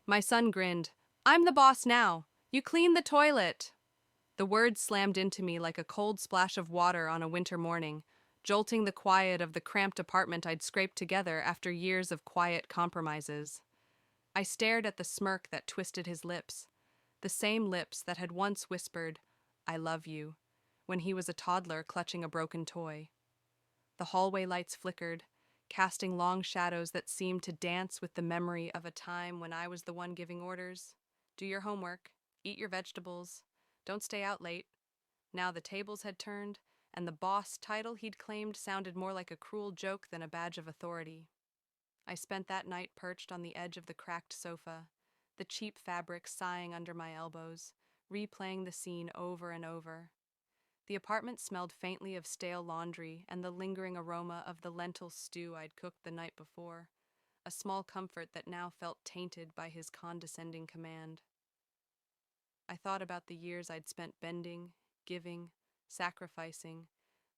My son grinned. I'm the boss now. You clean the toilet. The words slammed into me like a cold splash of water on a winter morning, jolting the quiet of the cramped apartment I'd scraped together after years of quiet compromises. I stared at the smirk that twisted his lips, the same lips that had once whispered, I love you, when he was a toddler clutching a broken toy. The hallway lights flickered, casting long shadows that seemed to dance with the memory of a time when I was the one giving orders. Do your homework, eat your vegetables, don't stay out late. Now the tables had turned, and the boss title he'd claimed sounded more like a cruel joke than a badge of authority. I spent that night perched on the edge of the cracked sofa, the cheap fabric sighing under my elbows, replaying the scene over and over. The apartment smelled faintly of stale laundry and the lingering aroma of the lentil stew I'd cooked the night before, a small comfort that now felt tainted by his condescending command. I thought about the years I'd spent bending, giving, sacrificing,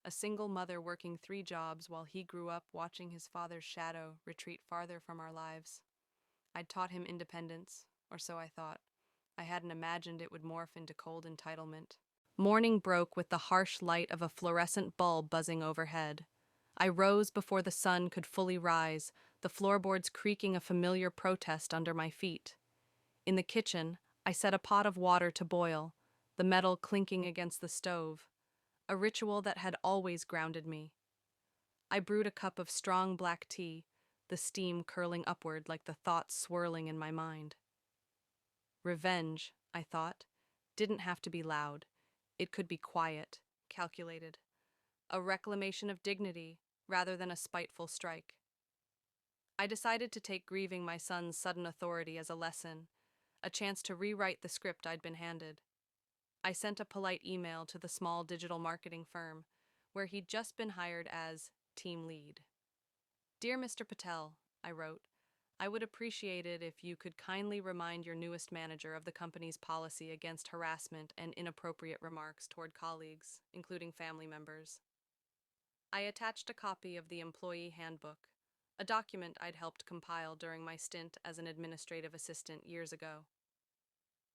a single mother working 3 jobs while he grew up watching his father's shadow retreat farther from our lives. I'd taught him independence, or so I thought. I hadn't imagined it would morph into cold entitlement. Morning broke with the harsh light of a fluorescent bulb buzzing overhead. I rose before the sun could fully rise, the floorboards creaking a familiar protest under my feet. In the kitchen, I set a pot of water to boil, the metal clinking against the stove, a ritual that had always grounded me. I brewed a cup of strong black tea, the steam curling upward like the thoughts swirling in my mind. Revenge, I thought, didn't have to be loud. It could be quiet, calculated, a reclamation of dignity rather than a spiteful strike. I decided to take grieving my son's sudden authority as a lesson, a chance to rewrite the script I'd been handed. I sent a polite email to the small digital marketing firm, where he'd just been hired as team lead. Dear Mr. Patel, I wrote, I would appreciate it if you could kindly remind your newest manager of the company's policy against harassment and inappropriate remarks toward colleagues, including family members. I attached a copy of the employee handbook, a document I'd helped compile during my stint as an administrative assistant years ago.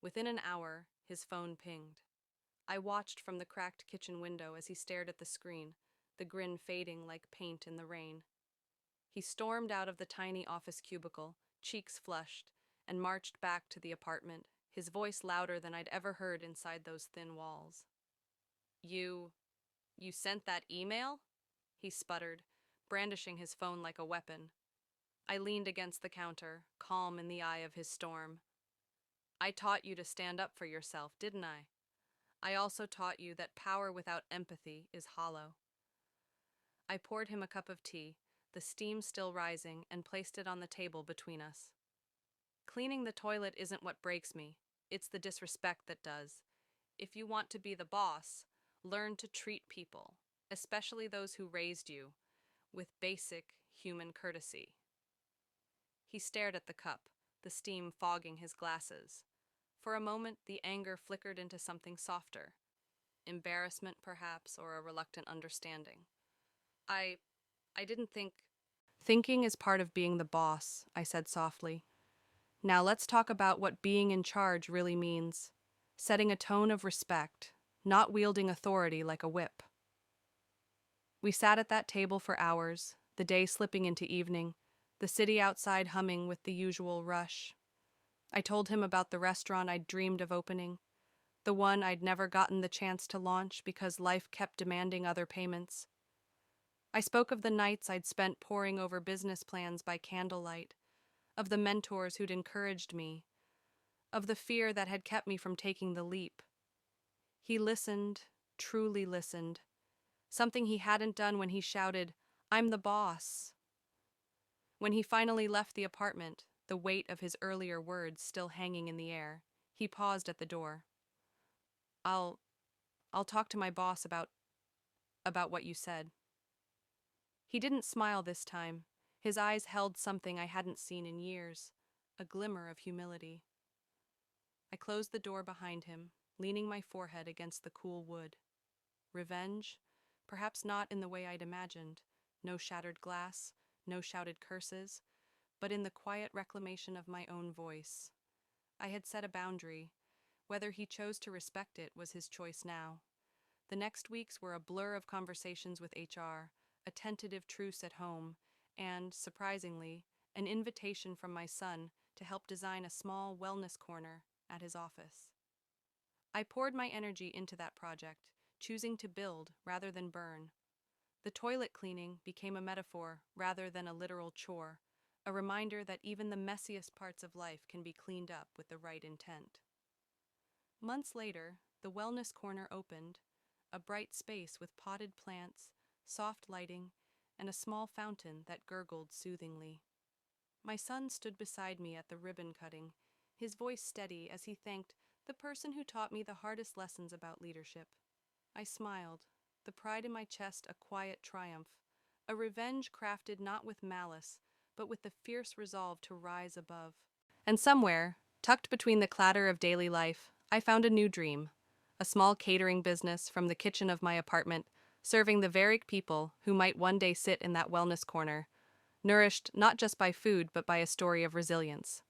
Within an hour, his phone pinged. I watched from the cracked kitchen window as he stared at the screen, the grin fading like paint in the rain. He stormed out of the tiny office cubicle, cheeks flushed, and marched back to the apartment, his voice louder than I'd ever heard inside those thin walls. You sent that email? He sputtered, brandishing his phone like a weapon. I leaned against the counter, calm in the eye of his storm. I taught you to stand up for yourself, didn't I? I also taught you that power without empathy is hollow. I poured him a cup of tea, the steam still rising, and placed it on the table between us. Cleaning the toilet isn't what breaks me. It's the disrespect that does. If you want to be the boss, learn to treat people, especially those who raised you, with basic human courtesy. He stared at the cup, the steam fogging his glasses. For a moment, the anger flickered into something softer. Embarrassment, perhaps, or a reluctant understanding. I didn't think. Thinking is part of being the boss, I said softly. Now let's talk about what being in charge really means. Setting a tone of respect, not wielding authority like a whip. We sat at that table for hours, the day slipping into evening, the city outside humming with the usual rush. I told him about the restaurant I'd dreamed of opening, the one I'd never gotten the chance to launch because life kept demanding other payments. I spoke of the nights I'd spent poring over business plans by candlelight, of the mentors who'd encouraged me, of the fear that had kept me from taking the leap. He listened, truly listened, something he hadn't done when he shouted, I'm the boss. When he finally left the apartment, the weight of his earlier words still hanging in the air, he paused at the door. I'll talk to my boss about what you said. He didn't smile this time. His eyes held something I hadn't seen in years, a glimmer of humility. I closed the door behind him, leaning my forehead against the cool wood. Revenge? Perhaps not in the way I'd imagined. No shattered glass, no shouted curses, but in the quiet reclamation of my own voice, I had set a boundary. Whether he chose to respect it was his choice now. The next weeks were a blur of conversations with HR, a tentative truce at home, and, surprisingly, an invitation from my son to help design a small wellness corner at his office. I poured my energy into that project, choosing to build rather than burn. The toilet cleaning became a metaphor rather than a literal chore, a reminder that even the messiest parts of life can be cleaned up with the right intent. Months later, the wellness corner opened, a bright space with potted plants, soft lighting, and a small fountain that gurgled soothingly. My son stood beside me at the ribbon cutting, his voice steady as he thanked the person who taught me the hardest lessons about leadership. I smiled, the pride in my chest a quiet triumph, a revenge crafted not with malice, but with the fierce resolve to rise above. And somewhere, tucked between the clatter of daily life, I found a new dream, a small catering business from the kitchen of my apartment, serving the very people who might one day sit in that wellness corner, nourished not just by food but by a story of resilience.